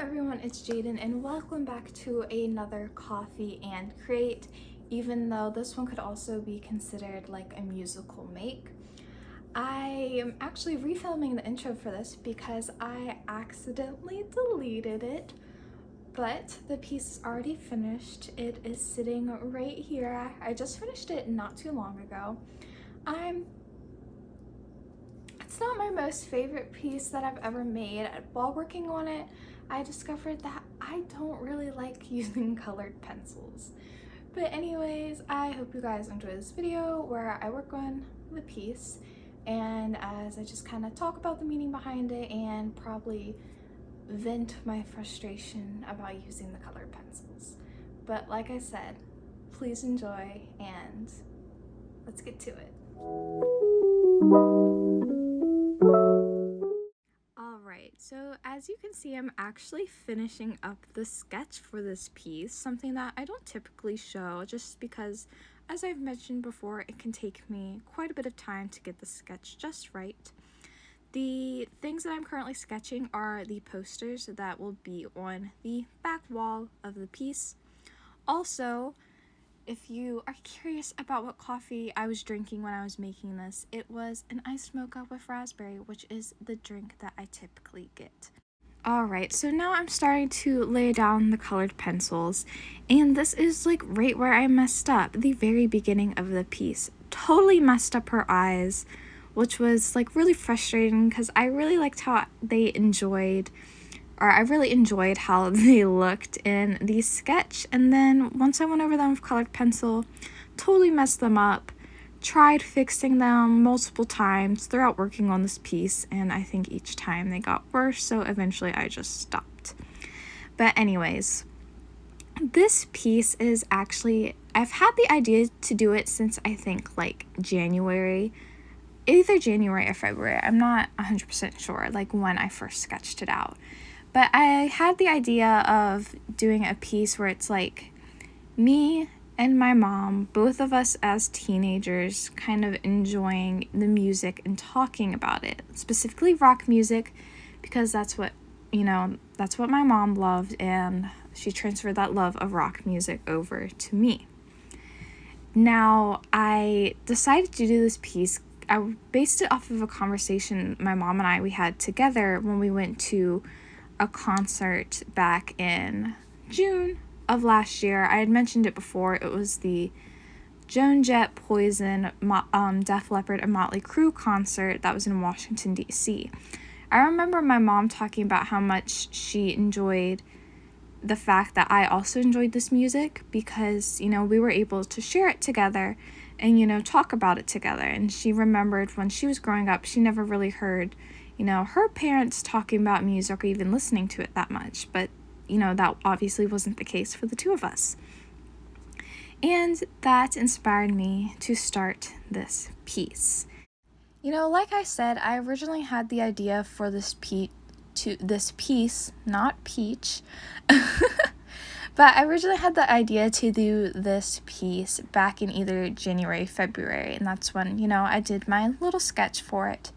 everyone, it's Jaden and welcome back to another coffee and create, even though this one could also be considered like a musical make. I am actually refilming the intro for this because I accidentally deleted it, but the piece is already finished. It is sitting right here. I just finished it not too long ago. It's not my most favorite piece that I've ever made. While working on it, I discovered that I don't really like using colored pencils. But anyways, I hope you guys enjoy this video where I work on the piece and as I just kind of talk about the meaning behind it and probably vent my frustration about using the colored pencils. But like I said, please enjoy and let's get to it. Alright, so as you can see, I'm actually finishing up the sketch for this piece, something that I don't typically show just because, as I've mentioned before, it can take me quite a bit of time to get the sketch just right. The things that I'm currently sketching are the posters that will be on the back wall of the piece. Also, if you are curious about what coffee I was drinking when I was making this, it was an iced mocha with raspberry, which is the drink that I typically get. Alright, so now I'm starting to lay down the colored pencils, and this is like right where I messed up, the very beginning of the piece. Totally messed up her eyes, which was like really frustrating because I really liked how I really enjoyed how they looked in the sketch, and then once I went over them with colored pencil, totally messed them up, tried fixing them multiple times throughout working on this piece, and I think each time they got worse, so eventually I just stopped. But anyways, this piece is actually, I've had the idea to do it since I think like January, either January or February, I'm not 100% sure like when I first sketched it out. But I had the idea of doing a piece where it's like me and my mom, both of us as teenagers, kind of enjoying the music and talking about it, specifically rock music, because that's what my mom loved, and she transferred that love of rock music over to me. Now, I decided to do this piece. I based it off of a conversation my mom and we had together when we went to a concert back in June of last year. I had mentioned it before. It was the Joan Jett, Poison, Def Leppard, and Motley Crue concert that was in Washington, D.C. I remember my mom talking about how much she enjoyed the fact that I also enjoyed this music because, we were able to share it together and, talk about it together. And she remembered when she was growing up, she never really heard her parents talking about music or even listening to it that much, but, that obviously wasn't the case for the two of us. And that inspired me to start this piece. Like I said, I originally had the idea for this piece, not peach, but I originally had the idea to do this piece back in either January, February, and that's when, I did my little sketch for it.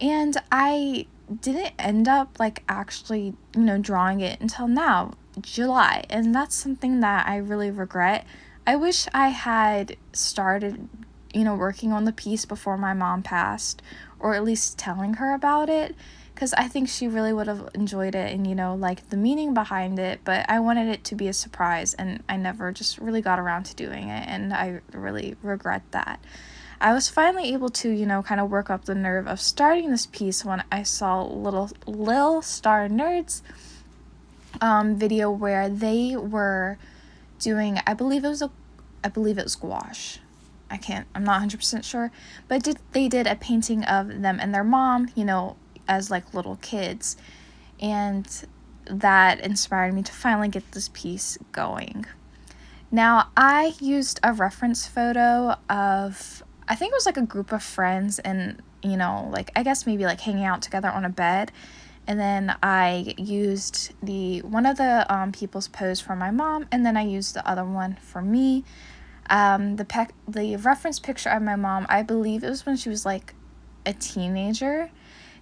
And I didn't end up actually, drawing it until now, July. And that's something that I really regret. I wish I had started, working on the piece before my mom passed, or at least telling her about it, because I think she really would have enjoyed it and, the meaning behind it. But I wanted it to be a surprise, and I never just really got around to doing it, and I really regret that. I was finally able to, kind of work up the nerve of starting this piece when I saw Lil Star Nerds video where they were doing, I believe it was gouache. I'm not 100% sure, but they did a painting of them and their mom, as little kids, and that inspired me to finally get this piece going. Now, I used a reference photo of, I think it was a group of friends and, I guess maybe hanging out together on a bed. And then I used one of the people's pose for my mom, and then I used the other one for me. The reference picture of my mom, I believe it was when she was a teenager.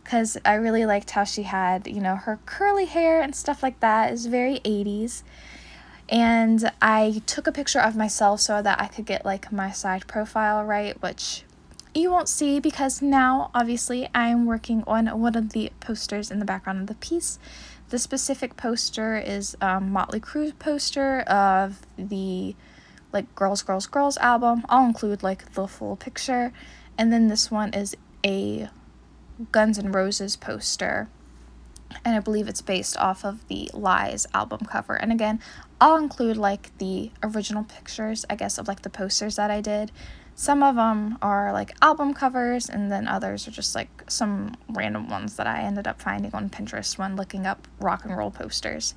because I really liked how she had, you know, her curly hair and stuff like that. Is very 80s. And I took a picture of myself so that I could get like my side profile right, which you won't see because now obviously I'm working on one of the posters in the background of the piece. The specific poster is a Motley Crue poster of the like Girls, Girls, Girls album. I'll include like the full picture. And then this one is a Guns N' Roses poster. And I believe it's based off of the Lies album cover. And again, I'll include like the original pictures, I guess, of like the posters that I did. Some of them are like album covers, and then others are just like some random ones that I ended up finding on Pinterest when looking up rock and roll posters.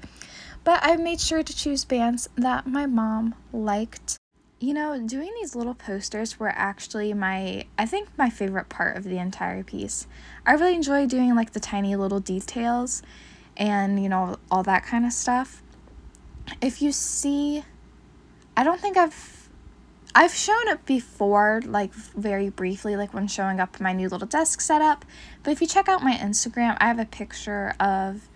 But I made sure to choose bands that my mom liked. You know, doing these little posters were actually my favorite part of the entire piece. I really enjoy doing like the tiny little details and, you know, all that kind of stuff. If you see, I don't think I've shown it before, like very briefly, like when showing up my new little desk setup. But if you check out my Instagram, I have a picture of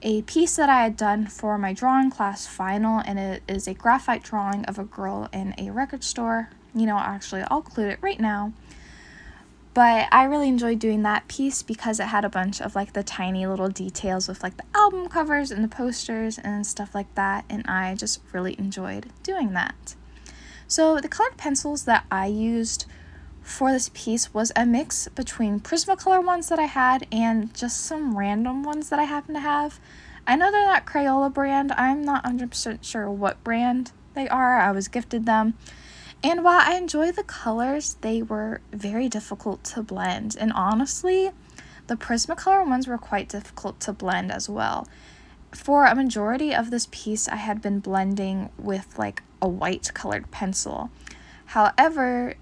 a piece that I had done for my drawing class final, and it is a graphite drawing of a girl in a record store. You know, actually, I'll include it right now. But I really enjoyed doing that piece because it had a bunch of like the tiny little details with like the album covers and the posters and stuff like that, and I just really enjoyed doing that. So the colored pencils that I used for this piece was a mix between Prismacolor ones that I had and just some random ones that I happen to have. I know they're not Crayola brand. I'm not 100% sure what brand they are. I was gifted them. And while I enjoy the colors, they were very difficult to blend. And honestly, the Prismacolor ones were quite difficult to blend as well. For a majority of this piece, I had been blending with like a white colored pencil. However,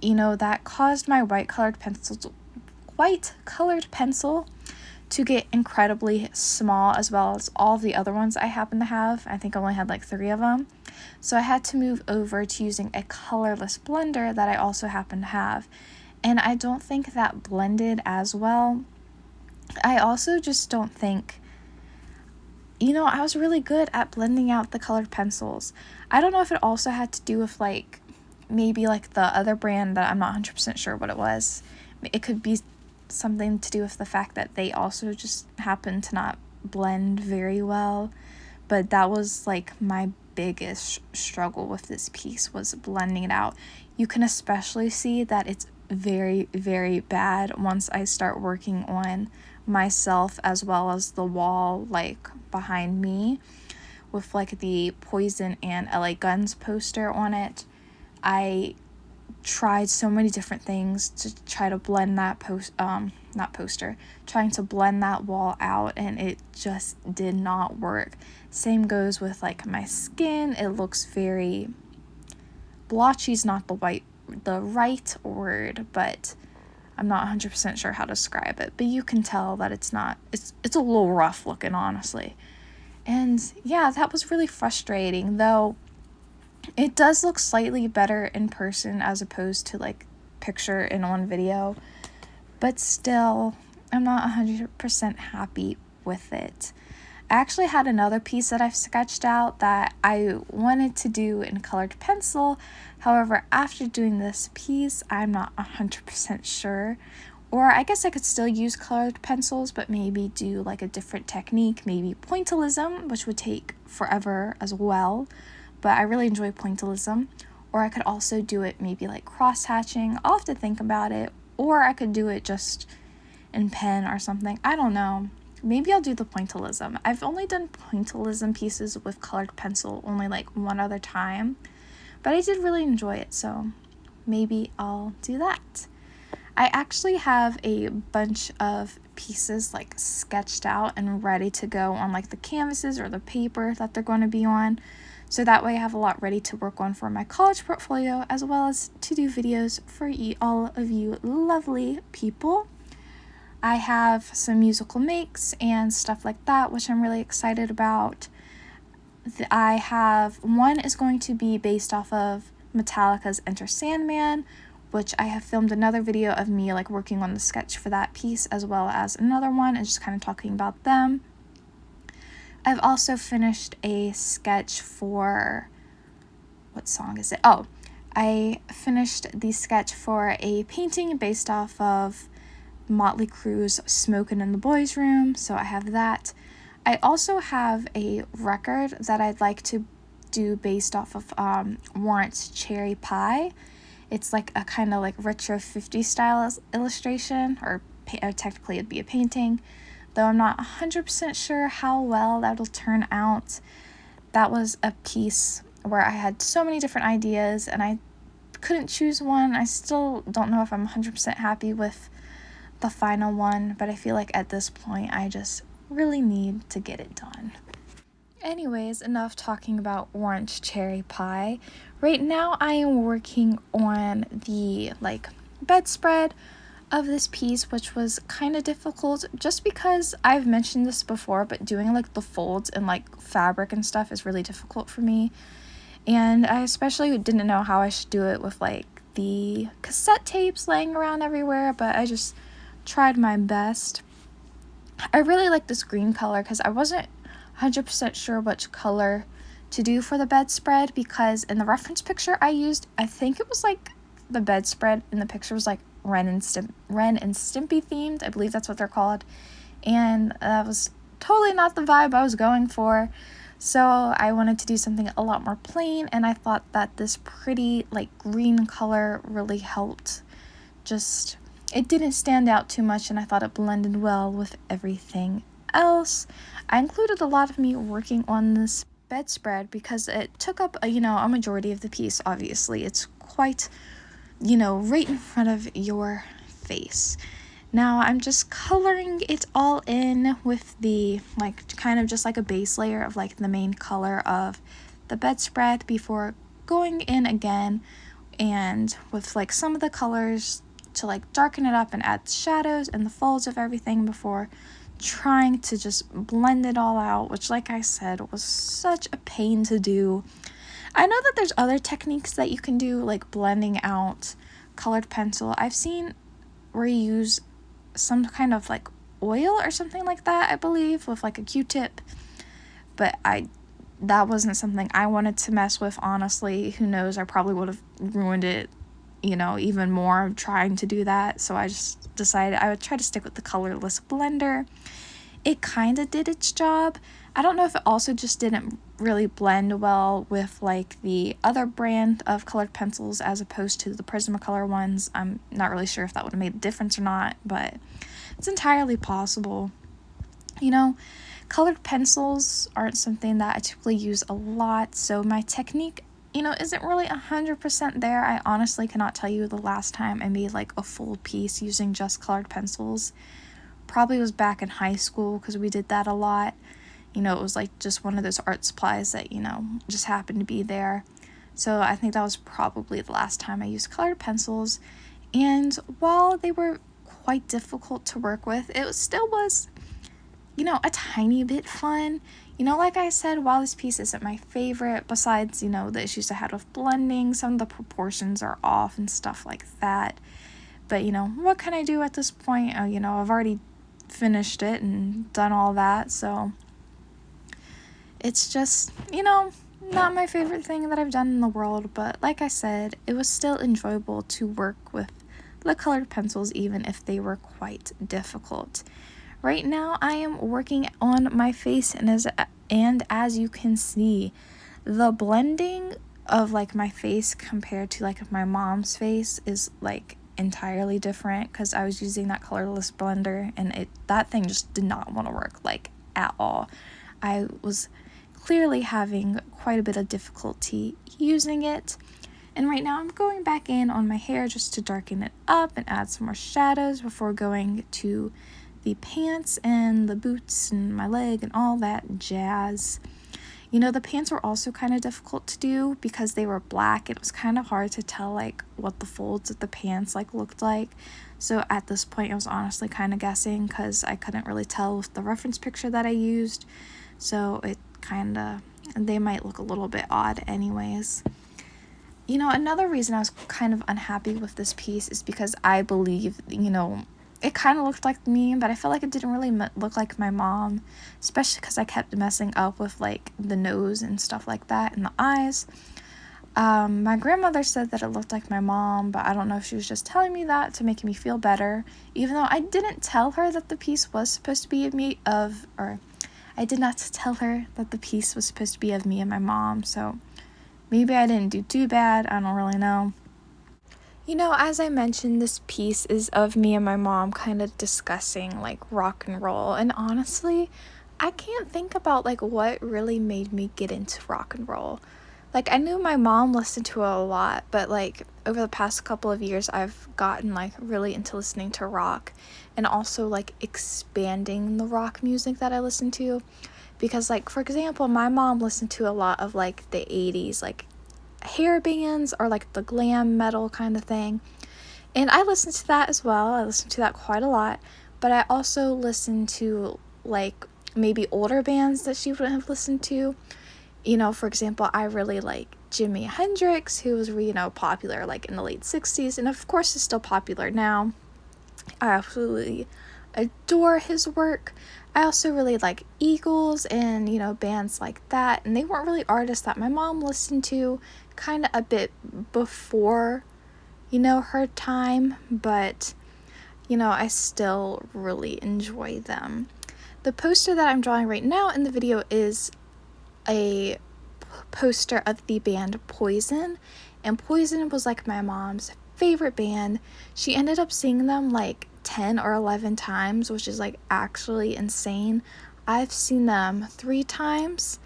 you know, that caused my white colored pencil to get incredibly small, as well as all the other ones I happen to have. I think I only had like 3 of them. So I had to move over to using a colorless blender that I also happen to have. And I don't think that blended as well. I also just don't think, you know, I was really good at blending out the colored pencils. I don't know if it also had to do with like maybe like the other brand that I'm not 100% sure what it was. It could be something to do with the fact that they also just happen to not blend very well. But that was like my biggest struggle with this piece, was blending it out. You can especially see that it's very, very bad once I start working on myself as well as the wall like behind me with like the Poison and LA Guns poster on it. I tried so many different things to try to blend that trying to blend that wall out, and it just did not work. Same goes with like my skin. It looks very blotchy, is not the right word, but I'm not 100% sure how to describe it, but you can tell that it's a little rough looking, honestly. And yeah, that was really frustrating, though it does look slightly better in person as opposed to like picture and on video, but still, I'm not 100% happy with it. I actually had another piece that I've sketched out that I wanted to do in colored pencil. However, after doing this piece, I'm not 100% sure. Or I guess I could still use colored pencils, but maybe do like a different technique, maybe pointillism, which would take forever as well. But I really enjoy pointillism. Or I could also do it maybe like cross-hatching. I'll have to think about it. Or I could do it just in pen or something. I don't know. Maybe I'll do the pointillism. I've only done pointillism pieces with colored pencil only like one other time. But I did really enjoy it, so maybe I'll do that. I actually have a bunch of pieces like sketched out and ready to go on like the canvases or the paper that they're going to be on. So that way I have a lot ready to work on for my college portfolio, as well as to do videos for all of you lovely people. I have some musical makes and stuff like that, which I'm really excited about. I have one is going to be based off of Metallica's Enter Sandman, which I have filmed another video of me like working on the sketch for that piece, as well as another one and just kind of talking about them. I've also finished a sketch for, what song is it? Oh, I finished the sketch for a painting based off of Motley Crue's Smokin' in the Boys' Room, so I have that. I also have a record that I'd like to do based off of Warrant's Cherry Pie. It's like a kind of like retro 50s style illustration, or technically it'd be a painting, though I'm not 100% sure how well that'll turn out. That was a piece where I had so many different ideas and I couldn't choose one. I still don't know if I'm 100% happy with the final one, but I feel like at this point I just really need to get it done. Anyways, enough talking about Orange Cherry Pie. Right now I am working on the like bedspread of this piece, which was kind of difficult just because I've mentioned this before, but doing like the folds and like fabric and stuff is really difficult for me. And I especially didn't know how I should do it with like the cassette tapes laying around everywhere, but I just tried my best. I really like this green color because I wasn't 100% sure which color to do for the bedspread, because in the reference picture I used, I think it was like the bedspread in the picture was like Ren and Stimpy themed. I believe that's what they're called, and that was totally not the vibe I was going for. So I wanted to do something a lot more plain, and I thought that this pretty like green color really helped. Just, it didn't stand out too much, and I thought it blended well with everything else. I included a lot of me working on this bedspread because it took up a majority of the piece. Obviously, it's quite, right in front of your face. Now I'm just coloring it all in with the like kind of just like a base layer of like the main color of the bedspread before going in again and with like some of the colors to like darken it up and add shadows and the folds of everything before trying to just blend it all out, which like I said was such a pain to do. I know that there's other techniques that you can do, like blending out colored pencil. I've seen where you use some kind of like oil or something like that, I believe, with like a Q-tip, but that wasn't something I wanted to mess with, honestly. Who knows, I probably would have ruined it, even more trying to do that. So I just decided I would try to stick with the colorless blender. It kind of did its job. I don't know if it also just didn't really blend well with like the other brand of colored pencils as opposed to the Prismacolor ones. I'm not really sure if that would have made a difference or not, but it's entirely possible. Colored pencils aren't something that I typically use a lot, so my technique, isn't really 100% there. I honestly cannot tell you the last time I made like a full piece using just colored pencils. Probably was back in high school because we did that a lot. It was like just one of those art supplies that, just happened to be there. So I think that was probably the last time I used colored pencils. And while they were quite difficult to work with, it still was, a tiny bit fun. Like I said, while this piece isn't my favorite, besides, the issues I had with blending, some of the proportions are off and stuff like that. But, what can I do at this point? I've already finished it and done all that, so it's just, not my favorite thing that I've done in the world, but like I said, it was still enjoyable to work with the colored pencils even if they were quite difficult. Right now I am working on my face, and as you can see, the blending of like my face compared to like my mom's face is like entirely different because I was using that colorless blender and that thing just did not want to work like at all. I was clearly having quite a bit of difficulty using it, and right now I'm going back in on my hair just to darken it up and add some more shadows before going to the pants and the boots and my leg and all that jazz. The pants were also kind of difficult to do because they were black. It was kind of hard to tell like what the folds of the pants like looked like. So at this point I was honestly kind of guessing because I couldn't really tell with the reference picture that I used. So they might look a little bit odd anyways. You know, another reason I was kind of unhappy with this piece is because I believe, you know, it kind of looked like me, but I feel like it didn't really look like my mom, especially because I kept messing up with, like, the nose and stuff like that and the eyes. My grandmother said that it looked like my mom, but I don't know if she was just telling me that to make me feel better, even though I didn't tell her that the piece was supposed to be I did not tell her that the piece was supposed to be of me and my mom, so maybe I didn't do too bad, I don't really know. You know, as I mentioned, this piece is of me and my mom kind of discussing, like, rock and roll, and honestly, I can't think about, like, what really made me get into rock and roll. Like, I knew my mom listened to it a lot, but, like, over the past couple of years, I've gotten, like, really into listening to rock and also, like, expanding the rock music that I listen to. Because, like, for example, my mom listened to a lot of, like, the 80s, like, hair bands or, like, the glam metal kind of thing. And I listened to that as well. I listened to that quite a lot. But I also listened to, like, maybe older bands that she wouldn't have listened to. You know, for example, I really like Jimi Hendrix, who was, you know, popular like in the late 60s, and of course is still popular now. I absolutely adore his work. I also really like Eagles and, you know, bands like that, and they weren't really artists that my mom listened to, kind of a bit before, you know, her time, but, you know, I still really enjoy them. The poster that I'm drawing right now in the video is a poster of the band Poison, and Poison was like my mom's favorite band. She ended up seeing them like 10 or 11 times, which is like actually insane. I've seen them 3 times,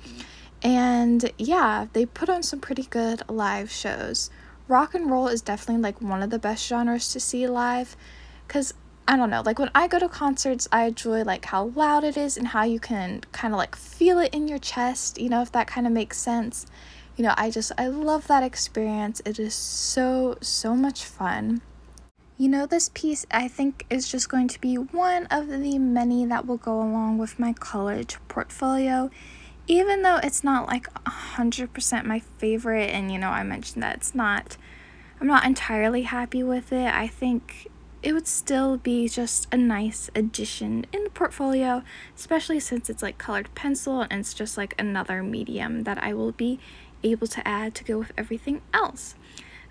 and yeah, they put on some pretty good live shows. Rock and roll is definitely like one of the best genres to see live, because I don't know, like when I go to concerts, I enjoy like how loud it is and how you can kind of like feel it in your chest, you know, if that kind of makes sense. You know, I love that experience. It is so much fun. You know, this piece I think is just going to be one of the many that will go along with my college portfolio, even though it's not like 100% my favorite. And, you know, I mentioned that I'm not entirely happy with it. I think it would still be just a nice addition in the portfolio, especially since it's like colored pencil and it's just like another medium that I will be able to add to go with everything else.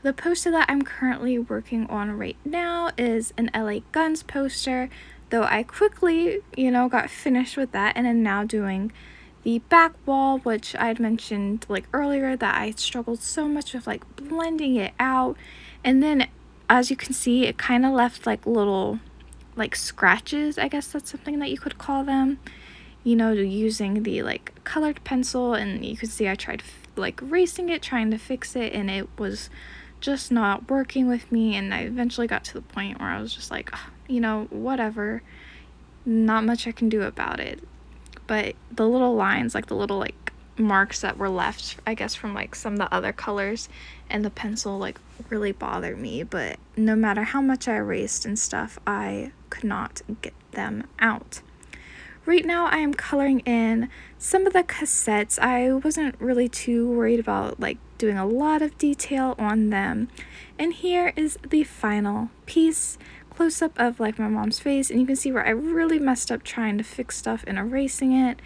The poster that I'm currently working on right now is an LA Guns poster, though I quickly, you know, got finished with that and am now doing the back wall, which I had mentioned like earlier that I struggled so much with like blending it out. And then as you can see, it kind of left like little like scratches, I guess that's something that you could call them, you know, using the like colored pencil. And you can see I tried like erasing it, trying to fix it, and it was just not working with me. And I eventually got to the point where I was just like, you know, whatever, not much I can do about it. But the little lines, like the little like marks that were left, I guess, from like some of the other colors and the pencil, like really bother me. But no matter how much I erased and stuff, I could not get them out. Right now I am coloring in some of the cassettes. I wasn't really too worried about like doing a lot of detail on them. And here is the final piece. Close-up of like my mom's face, and you can see where I really messed up trying to fix stuff and erasing it.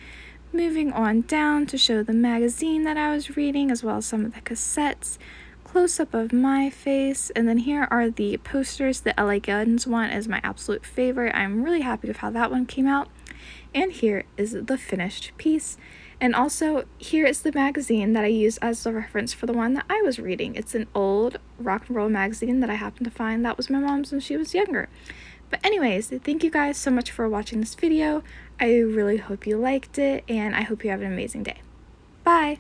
Moving on down to show the magazine that I was reading, as well as some of the cassettes. Close-up of my face, and then here are the posters. The LA Guns one is my absolute favorite. I'm really happy with how that one came out. And here is the finished piece. And also, here is the magazine that I used as the reference for the one that I was reading. It's an old rock and roll magazine that I happened to find that was my mom's when she was younger. But anyways, thank you guys so much for watching this video. I really hope you liked it, and I hope you have an amazing day. Bye!